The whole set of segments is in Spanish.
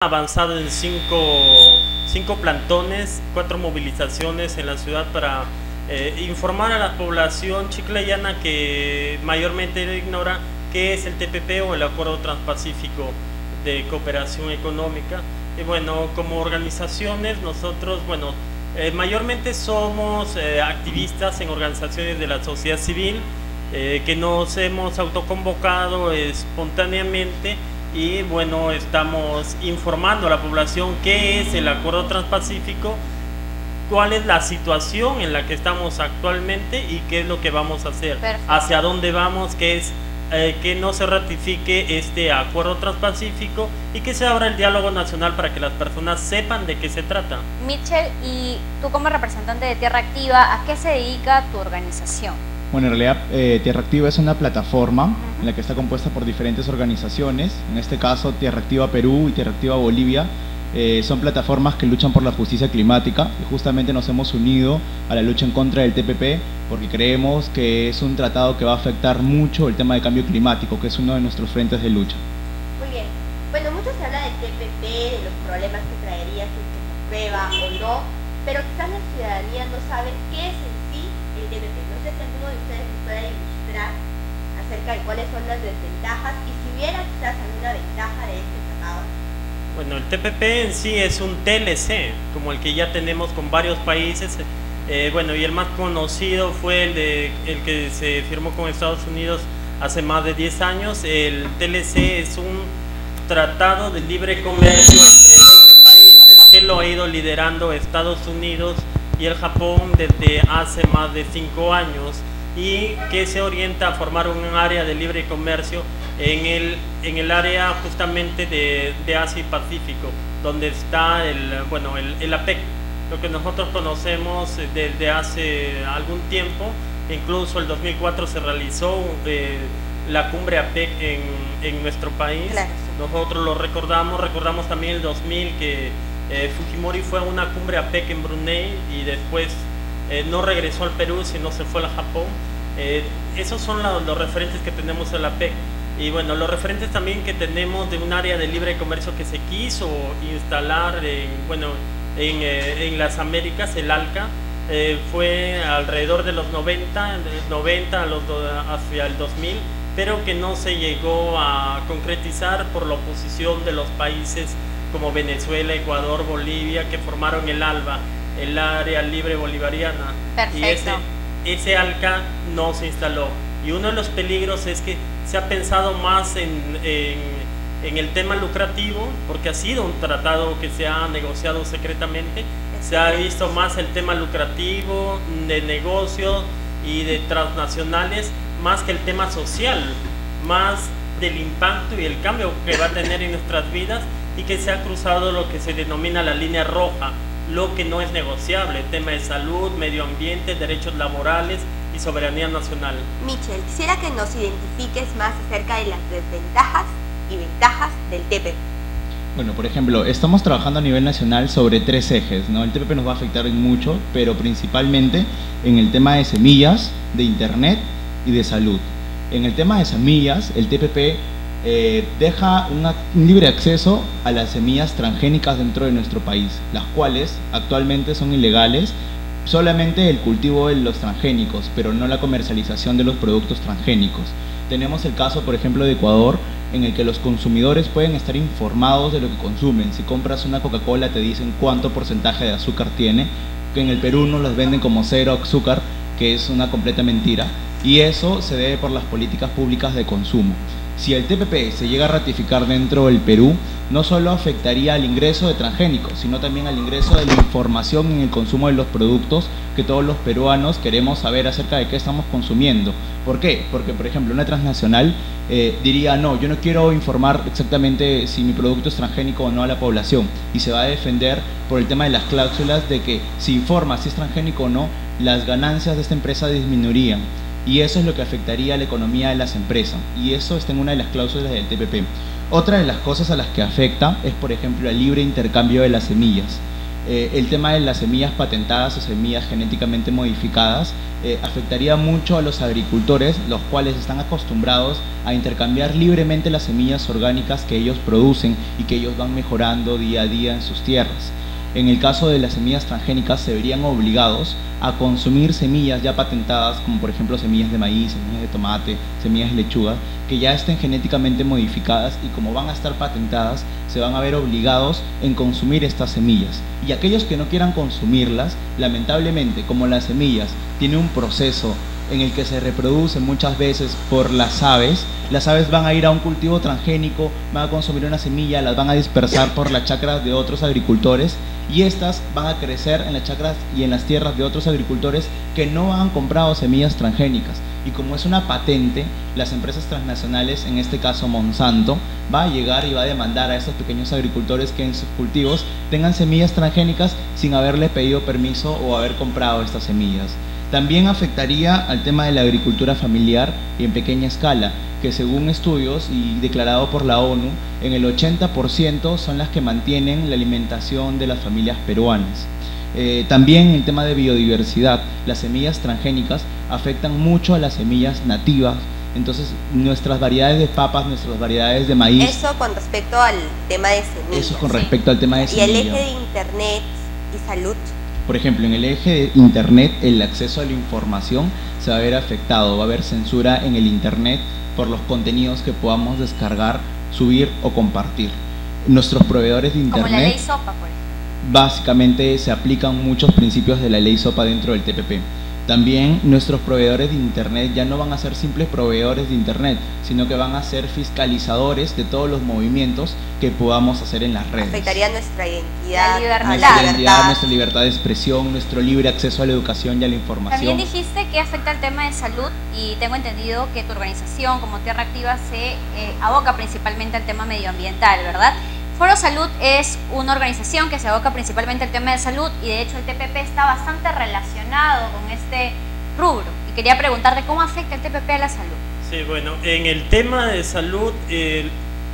Avanzado en cinco plantones, 4 movilizaciones en la ciudad para informar a la población chiclayana que mayormente ignora qué es el TPP o el Acuerdo Transpacífico de Cooperación Económica. Y bueno, como organizaciones nosotros, mayormente somos activistas en organizaciones de la sociedad civil que nos hemos autoconvocado espontáneamente. Y bueno, estamos informando a la población qué es el Acuerdo Transpacífico, cuál es la situación en la que estamos actualmente y qué es lo que vamos a hacer. Perfecto. Hacia dónde vamos, que es que no se ratifique este Acuerdo Transpacífico y que se abra el diálogo nacional para que las personas sepan de qué se trata. Michel, y tú como representante de Tierra Activa, ¿a qué se dedica tu organización? Bueno, en realidad Tierra Activa es una plataforma en la que está compuesta por diferentes organizaciones. En este caso, Tierra Activa Perú y Tierra Activa Bolivia son plataformas que luchan por la justicia climática y justamente nos hemos unido a la lucha en contra del TPP porque creemos que es un tratado que va a afectar mucho el tema de cambio climático, que es uno de nuestros frentes de lucha. Muy bien. Bueno, mucho se habla del TPP, de los problemas que traería si se aprueba o no, pero quizás la ciudadanía no sabe qué es en sí el TPP. No sé si alguno de ustedes nos puede ilustrar acerca de cuáles son las desventajas y si hubiera quizás alguna ventaja de este tratado. Bueno, el TPP en sí es un TLC, como el que ya tenemos con varios países. Y el más conocido fue el que se firmó con Estados Unidos hace más de 10 años. El TLC es un tratado de libre comercio entre 12 países que lo ha ido liderando Estados Unidos y el Japón desde hace más de 5 años y que se orienta a formar un área de libre comercio en el área justamente de Asia y Pacífico, donde está el APEC, lo que nosotros conocemos desde hace algún tiempo. Incluso el 2004 se realizó la cumbre APEC en nuestro país. Claro. Nosotros lo recordamos también el 2000 que Fujimori fue a una cumbre APEC en Brunei y después no regresó al Perú, sino se fue al Japón. Esos son los referentes que tenemos en la APEC. Y bueno, los referentes también que tenemos de un área de libre comercio que se quiso instalar en las Américas, el ALCA, fue alrededor de los 90 hacia el 2000, pero que no se llegó a concretizar por la oposición de los países como Venezuela, Ecuador, Bolivia, que formaron el ALBA, el Área Libre Bolivariana. Perfecto. Y ese ALCA no se instaló. Y uno de los peligros es que se ha pensado más en el tema lucrativo, porque ha sido un tratado que se ha negociado secretamente. Se ha visto más el tema lucrativo, de negocio y de transnacionales, más que el tema social, más del impacto y el cambio que va a tener en nuestras vidas, y que se ha cruzado lo que se denomina la línea roja, lo que no es negociable, tema de salud, medio ambiente, derechos laborales y soberanía nacional. Michel, quisiera que nos identifiques más acerca de las desventajas y ventajas del TPP. Bueno, por ejemplo, estamos trabajando a nivel nacional sobre 3 ejes, ¿no? El TPP nos va a afectar en mucho, pero principalmente en el tema de semillas, de internet y de salud. En el tema de semillas, el TPP deja un libre acceso a las semillas transgénicas dentro de nuestro país, las cuales actualmente son ilegales, solamente el cultivo de los transgénicos, pero no la comercialización de los productos transgénicos. Tenemos el caso, por ejemplo, de Ecuador, en el que los consumidores pueden estar informados de lo que consumen. Si compras una Coca-Cola te dicen cuánto porcentaje de azúcar tiene, que en el Perú nos los venden como 0 azúcar, que es una completa mentira, y eso se debe por las políticas públicas de consumo. Si el TPP se llega a ratificar dentro del Perú, no solo afectaría al ingreso de transgénicos, sino también al ingreso de la información en el consumo de los productos que todos los peruanos queremos saber acerca de qué estamos consumiendo. ¿Por qué? Porque, por ejemplo, una transnacional diría, no, yo no quiero informar exactamente si mi producto es transgénico o no a la población, y se va a defender por el tema de las cláusulas de que si informa si es transgénico o no, las ganancias de esta empresa disminuirían. Y eso es lo que afectaría a la economía de las empresas, y eso está en una de las cláusulas del TPP. Otra de las cosas a las que afecta es, por ejemplo, el libre intercambio de las semillas. El tema de las semillas patentadas o semillas genéticamente modificadas afectaría mucho a los agricultores, los cuales están acostumbrados a intercambiar libremente las semillas orgánicas que ellos producen y que ellos van mejorando día a día en sus tierras. En el caso de las semillas transgénicas se verían obligados a consumir semillas ya patentadas, como por ejemplo semillas de maíz, semillas de tomate, semillas de lechuga, que ya estén genéticamente modificadas, y como van a estar patentadas, se van a ver obligados en consumir estas semillas. Y aquellos que no quieran consumirlas, lamentablemente, como las semillas tienen un proceso en el que se reproducen muchas veces por las aves van a ir a un cultivo transgénico, van a consumir una semilla, las van a dispersar por las chacras de otros agricultores, y estas van a crecer en las chacras y en las tierras de otros agricultores que no han comprado semillas transgénicas. Y como es una patente, las empresas transnacionales, en este caso Monsanto, va a llegar y va a demandar a estos pequeños agricultores que en sus cultivos tengan semillas transgénicas sin haberle pedido permiso o haber comprado estas semillas. También afectaría al tema de la agricultura familiar y en pequeña escala, que según estudios y declarado por la ONU, en el 80% son las que mantienen la alimentación de las familias peruanas. También el tema de biodiversidad, las semillas transgénicas afectan mucho a las semillas nativas, entonces nuestras variedades de papas, nuestras variedades de maíz. Eso con respecto al tema de semillas. Eso con respecto al tema de semillas. ¿Y el eje de internet y salud? Por ejemplo, en el eje de internet, el acceso a la información se va a ver afectado, va a haber censura en el internet por los contenidos que podamos descargar, subir o compartir. Nuestros proveedores de internet, como la ley SOPA, por ejemplo, básicamente se aplican muchos principios de la ley SOPA dentro del TPP. También nuestros proveedores de internet ya no van a ser simples proveedores de internet, sino que van a ser fiscalizadores de todos los movimientos que podamos hacer en las redes. Afectaría nuestra identidad, Nuestra libertad de expresión, nuestro libre acceso a la educación y a la información. También dijiste que afecta el tema de salud, y tengo entendido que tu organización como Tierra Activa se aboca principalmente al tema medioambiental, ¿verdad? Foro Salud es una organización que se aboca principalmente al tema de salud, y de hecho el TPP está bastante relacionado con este rubro. Y quería preguntarte cómo afecta el TPP a la salud. Sí, bueno, en el tema de salud,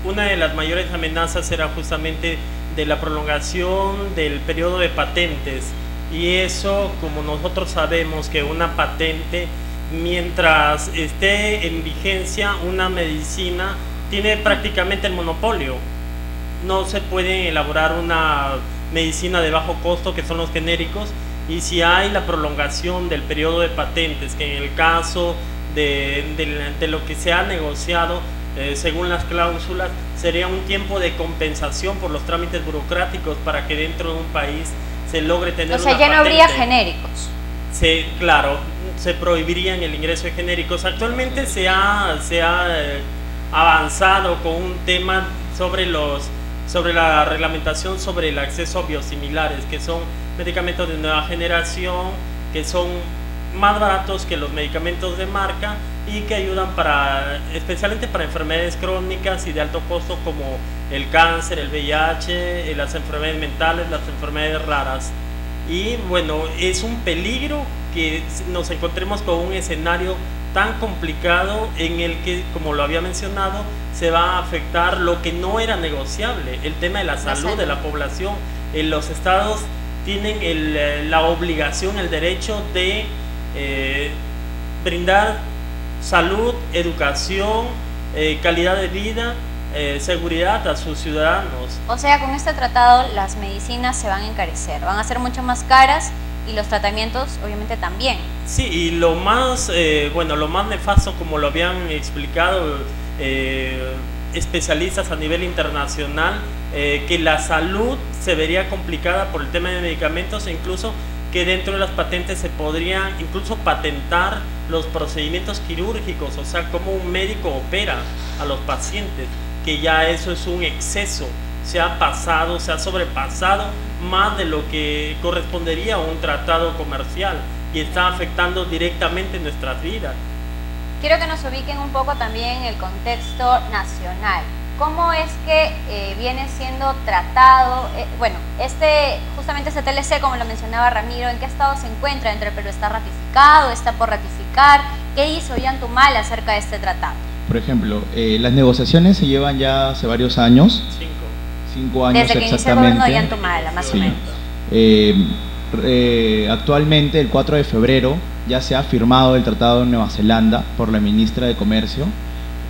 una de las mayores amenazas era justamente de la prolongación del periodo de patentes. Y eso, como nosotros sabemos que una patente, mientras esté en vigencia una medicina, tiene prácticamente el monopolio. No se puede elaborar una medicina de bajo costo, que son los genéricos, y si hay la prolongación del periodo de patentes, que en el caso de lo que se ha negociado, según las cláusulas, sería un tiempo de compensación por los trámites burocráticos para que dentro de un país se logre tener una patente. O sea, ya no habría genéricos. Claro, se prohibirían el ingreso de genéricos. Actualmente se ha avanzado con un tema sobre la reglamentación sobre el acceso a biosimilares, que son medicamentos de nueva generación, que son más baratos que los medicamentos de marca y que ayudan especialmente para enfermedades crónicas y de alto costo, como el cáncer, el VIH, las enfermedades mentales, las enfermedades raras. Y bueno, es un peligro que nos encontremos con un escenario tan complicado en el que, como lo había mencionado, se va a afectar lo que no era negociable, el tema de la salud de la población. Los estados tienen la obligación, el derecho de brindar salud, educación, calidad de vida, seguridad a sus ciudadanos. O sea, con este tratado las medicinas se van a encarecer, van a ser mucho más caras, y los tratamientos obviamente también. Sí, y lo más nefasto, como lo habían explicado especialistas a nivel internacional, que la salud se vería complicada por el tema de medicamentos, e incluso que dentro de las patentes se podrían incluso patentar los procedimientos quirúrgicos, o sea, cómo un médico opera a los pacientes, que ya eso es un exceso, se ha sobrepasado más de lo que correspondería a un tratado comercial, y está afectando directamente nuestras vidas. Quiero que nos ubiquen un poco también en el contexto nacional. ¿Cómo es que viene siendo tratado? Justamente este TLC, como lo mencionaba Ramiro, ¿en qué estado se encuentra dentro del Perú? ¿Está ratificado? ¿Está por ratificar? ¿Qué hizo Ollantumala acerca de este tratado? Por ejemplo, las negociaciones se llevan ya hace varios años. 5 años desde que exactamente. inició el gobierno de Ollantumala, más o menos. Actualmente, el 4 de febrero, ya se ha firmado el Tratado de Nueva Zelanda por la ministra de Comercio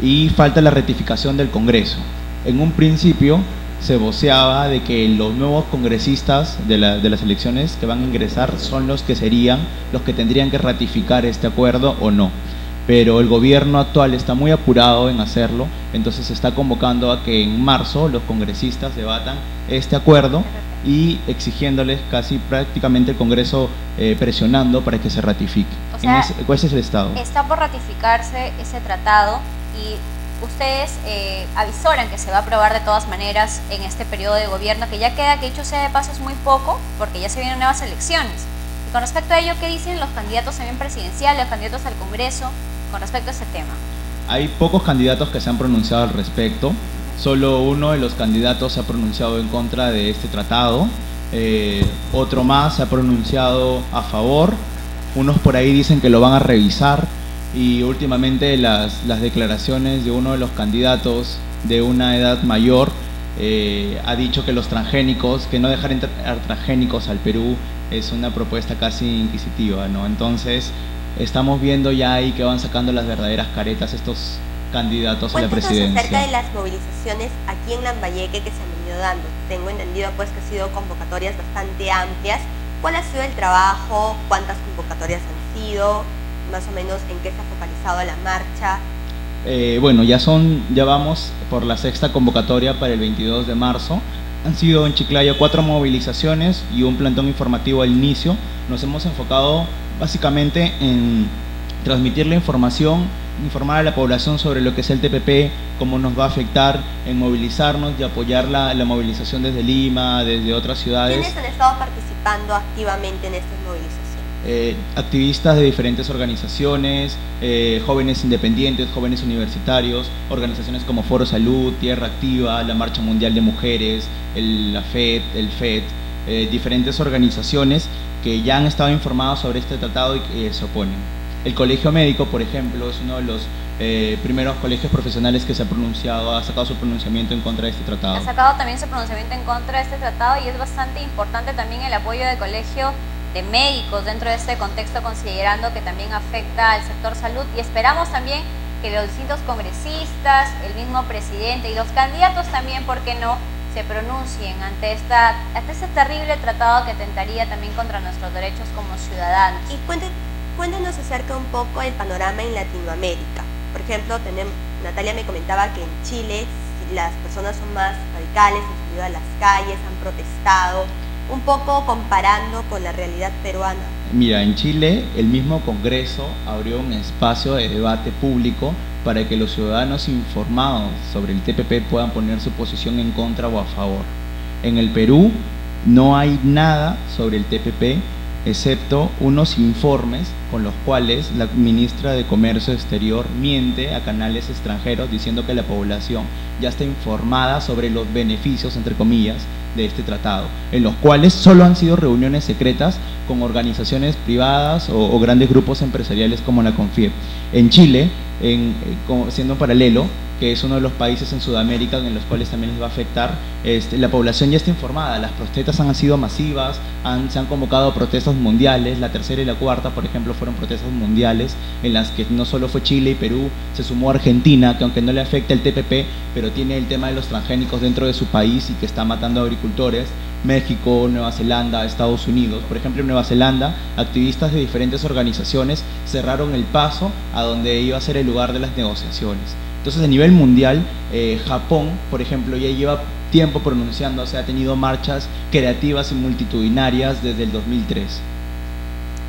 y falta la ratificación del Congreso. En un principio se voceaba de que los nuevos congresistas de las elecciones que van a ingresar son los que serían los que tendrían que ratificar este acuerdo o no. Pero el gobierno actual está muy apurado en hacerlo, entonces se está convocando a que en marzo los congresistas debatan este acuerdo y exigiéndoles casi prácticamente el Congreso presionando para que se ratifique. O sea, ese es el estado. Está por ratificarse ese tratado y ustedes avisoran que se va a aprobar de todas maneras en este periodo de gobierno, que ya queda, que dicho sea de paso, es muy poco, porque ya se vienen nuevas elecciones. Y con respecto a ello, ¿qué dicen los candidatos también presidenciales, los candidatos al Congreso, con respecto a ese tema? Hay pocos candidatos que se han pronunciado al respecto. Solo uno de los candidatos se ha pronunciado en contra de este tratado. Otro más se ha pronunciado a favor. Unos por ahí dicen que lo van a revisar. Y últimamente las declaraciones de uno de los candidatos de una edad mayor ha dicho que los transgénicos, que no dejar entrar transgénicos al Perú es una propuesta casi inquisitiva, ¿no? Entonces estamos viendo ya ahí que van sacando las verdaderas caretas estos candidatos a la presidencia. Acerca de las movilizaciones aquí en Lambayeque que se han venido dando. Tengo entendido pues que han sido convocatorias bastante amplias. ¿Cuál ha sido el trabajo? ¿Cuántas convocatorias han sido? Más o menos en qué se ha focalizado la marcha. Bueno, ya vamos por la 6ª convocatoria para el 22 de marzo. Han sido en Chiclayo 4 movilizaciones y un plantón informativo al inicio. Nos hemos enfocado básicamente en transmitir la información, informar a la población sobre lo que es el TPP, cómo nos va a afectar, en movilizarnos y apoyar la movilización desde Lima, desde otras ciudades. ¿Quiénes han estado participando activamente en estas movilizaciones? Activistas de diferentes organizaciones, jóvenes independientes, jóvenes universitarios, organizaciones como Foro Salud, Tierra Activa, la Marcha Mundial de Mujeres, la FED, el FED, diferentes organizaciones que ya han estado informados sobre este tratado y que se oponen. El Colegio Médico, por ejemplo, es uno de los primeros colegios profesionales que se ha pronunciado, ha sacado su pronunciamiento en contra de este tratado. Ha sacado también su pronunciamiento en contra de este tratado y es bastante importante también el apoyo del Colegio de Médicos dentro de este contexto, considerando que también afecta al sector salud, y esperamos también que los distintos congresistas, el mismo presidente y los candidatos también, ¿por qué no?, se pronuncien ante este terrible tratado que atentaría también contra nuestros derechos como ciudadanos. Y cuéntenos acerca un poco del panorama en Latinoamérica. Por ejemplo, Natalia me comentaba que en Chile las personas son más radicales, han salido a las calles, han protestado, un poco comparando con la realidad peruana. Mira, en Chile el mismo Congreso abrió un espacio de debate público para que los ciudadanos informados sobre el TPP puedan poner su posición en contra o a favor. En el Perú no hay nada sobre el TPP, excepto unos informes con los cuales la ministra de Comercio Exterior miente a canales extranjeros diciendo que la población ya está informada sobre los beneficios, entre comillas, de este tratado, en los cuales solo han sido reuniones secretas con organizaciones privadas o grandes grupos empresariales como la CONFIEP. En Chile, siendo paralelo, que es uno de los países en Sudamérica en los cuales también les va a afectar, la población ya está informada, las protestas han sido masivas, se han convocado protestas mundiales, la 3ª y la 4ª, por ejemplo, fueron protestas mundiales, en las que no solo fue Chile y Perú, se sumó Argentina, que aunque no le afecta el TPP, pero tiene el tema de los transgénicos dentro de su país y que está matando a agricultores, México, Nueva Zelanda, Estados Unidos. Por ejemplo, en Nueva Zelanda, activistas de diferentes organizaciones cerraron el paso a donde iba a ser el lugar de las negociaciones. Entonces, a nivel mundial, Japón, por ejemplo, ya lleva tiempo pronunciándose, ha tenido marchas creativas y multitudinarias desde el 2003.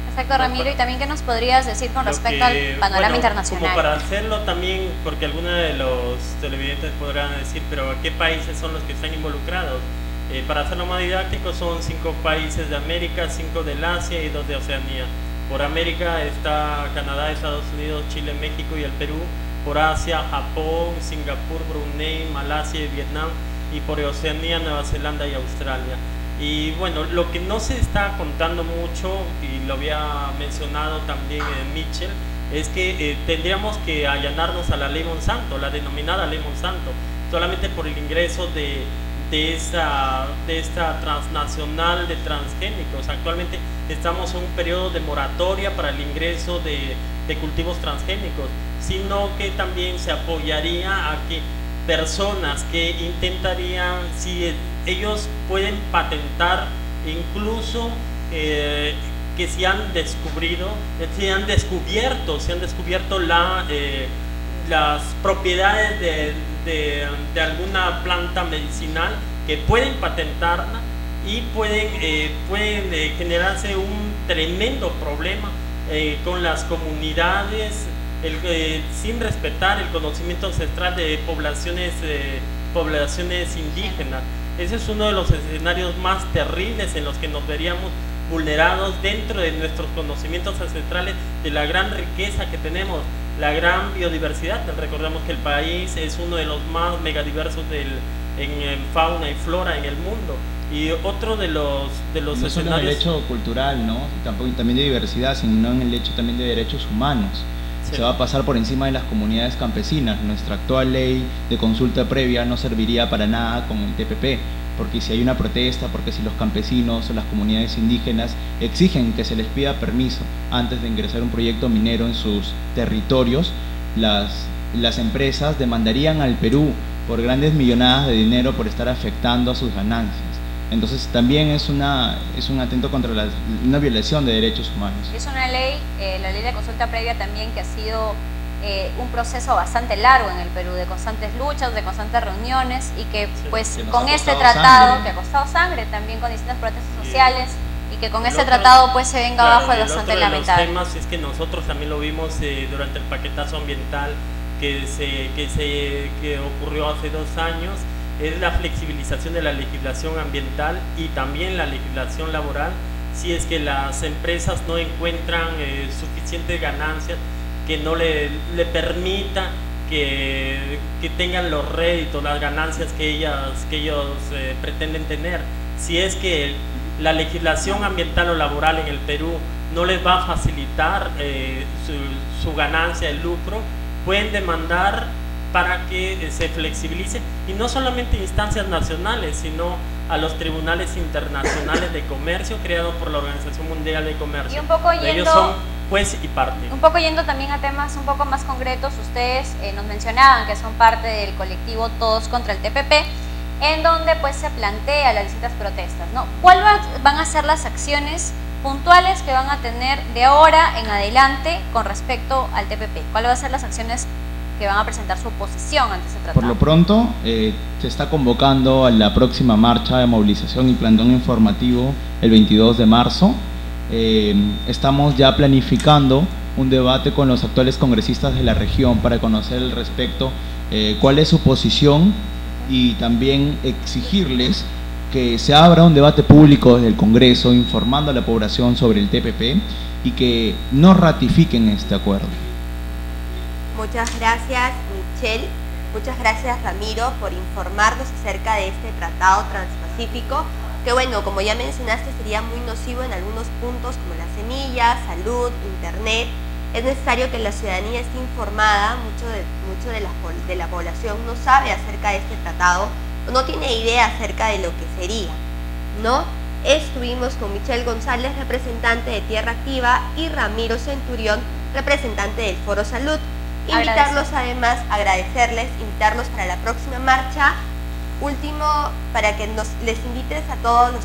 Perfecto, Ramiro. ¿Y también qué nos podrías decir con respecto al panorama internacional? Como para hacerlo también, porque algunos de los televidentes podrán decir, pero ¿qué países son los que están involucrados? Para hacerlo más didáctico, son 5 países de América, 5 del Asia y 2 de Oceanía. Por América está Canadá, Estados Unidos, Chile, México y el Perú. Por Asia, Japón, Singapur, Brunei, Malasia y Vietnam. Y por Oceanía, Nueva Zelanda y Australia. Y bueno, lo que no se está contando mucho, y lo había mencionado también Mitchell, es que tendríamos que allanarnos a la ley Monsanto, la denominada ley Monsanto, solamente por el ingreso de de esta transnacional de transgénicos. Actualmente estamos en un periodo de moratoria para el ingreso de cultivos transgénicos, sino que también se apoyaría a que personas que intentarían, si ellos pueden patentar, incluso que se han descubierto las propiedades de alguna planta medicinal, que pueden patentarla y pueden generarse un tremendo problema con las comunidades, sin respetar el conocimiento ancestral de poblaciones indígenas. Ese es uno de los escenarios más terribles en los que nos veríamos vulnerados dentro de nuestros conocimientos ancestrales, de la gran riqueza que tenemos, la gran biodiversidad. Recordemos que el país es uno de los más megadiversos en fauna y flora en el mundo. Y otro de los no solo en el hecho cultural, ¿no? También de diversidad, sino en el hecho también de derechos humanos. Sí. Se va a pasar por encima de las comunidades campesinas. Nuestra actual ley de consulta previa no serviría para nada con el TPP, porque si hay una protesta, porque si los campesinos o las comunidades indígenas exigen que se les pida permiso antes de ingresar un proyecto minero en sus territorios, las empresas demandarían al Perú por grandes millonadas de dinero por estar afectando a sus ganancias. Entonces también es un atento contra una violación de derechos humanos. Es una ley, la ley de consulta previa también, que ha sido un proceso bastante largo en el Perú, de constantes luchas, de constantes reuniones, y que pues con este tratado, que ha costado sangre también, con distintas protestas sociales, y que con este tratado pues se venga abajo, es bastante lamentable. El temas es que nosotros también lo vimos durante el paquetazo ambiental que ocurrió hace 2 años, es la flexibilización de la legislación ambiental y también la legislación laboral, si es que las empresas no encuentran suficientes ganancias que no le permita que tengan los réditos, las ganancias que ellos pretenden tener. Si es que la legislación ambiental o laboral en el Perú no les va a facilitar su ganancia, el lucro, pueden demandar para que se flexibilice, y no solamente instancias nacionales, sino a los tribunales internacionales de comercio creados por la Organización Mundial de Comercio. Y un poco ellos son juez y parte. Un poco yendo también a temas un poco más concretos, ustedes nos mencionaban que son parte del colectivo Todos contra el TPP, en donde pues se plantea las distintas protestas, ¿no? ¿Cuáles van a ser las acciones puntuales que van a tener de ahora en adelante con respecto al TPP? ¿Cuáles van a ser las acciones que van a presentar su oposición ante ese tratado? Por lo pronto, se está convocando a la próxima marcha de movilización y plantón informativo el 22 de marzo. Estamos ya planificando un debate con los actuales congresistas de la región para conocer al respecto cuál es su posición, y también exigirles que se abra un debate público desde el Congreso informando a la población sobre el TPP y que no ratifiquen este acuerdo. Muchas gracias, Michelle. Muchas gracias, Ramiro, por informarnos acerca de este tratado transpacífico, que bueno, como ya mencionaste, sería muy nocivo en algunos puntos como las semillas, salud, internet. Es necesario que la ciudadanía esté informada. Mucho de la población no sabe acerca de este tratado, o no tiene idea acerca de lo que sería, ¿no? Estuvimos con Michelle González, representante de Tierra Activa, y Ramiro Centurión, representante del Foro Salud. Invitarlos además, agradecerles, invitarlos para la próxima marcha. Último, para que les invites a todos los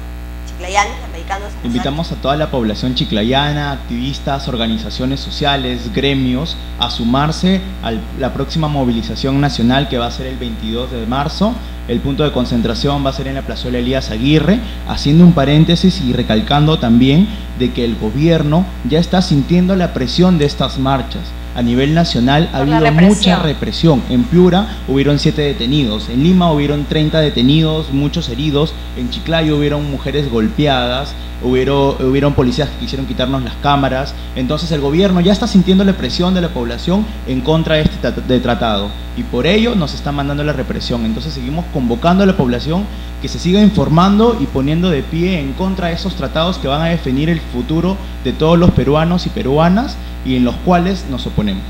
chiclayanos, americanos. Invitamos a toda la población chiclayana, activistas, organizaciones sociales, gremios, a sumarse a la próxima movilización nacional, que va a ser el 22 de marzo. El punto de concentración va a ser en la plazuela Elías Aguirre, haciendo un paréntesis y recalcando también de que el gobierno ya está sintiendo la presión de estas marchas. A nivel nacional ha habido mucha represión. En Piura hubieron 7 detenidos, en Lima hubieron 30 detenidos, muchos heridos, en Chiclayo hubieron mujeres golpeadas, hubieron policías que quisieron quitarnos las cámaras. Entonces el gobierno ya está sintiendo la presión de la población en contra de este tratado, y por ello nos está mandando la represión. Entonces seguimos convocando a la población que se siga informando y poniendo de pie en contra de esos tratados que van a definir el futuro de todos los peruanos y peruanas, y en los cuales nos oponemos.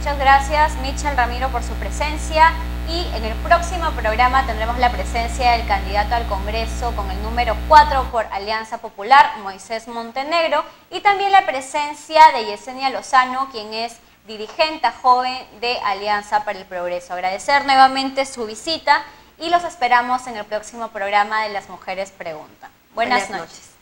Muchas gracias, Michel Ramiro, por su presencia. Y en el próximo programa tendremos la presencia del candidato al Congreso con el número 4 por Alianza Popular, Moisés Montenegro, y también la presencia de Yesenia Lozano, quien es dirigente joven de Alianza para el Progreso. Agradecer nuevamente su visita y los esperamos en el próximo programa de Las Mujeres Preguntan. Buenas noches.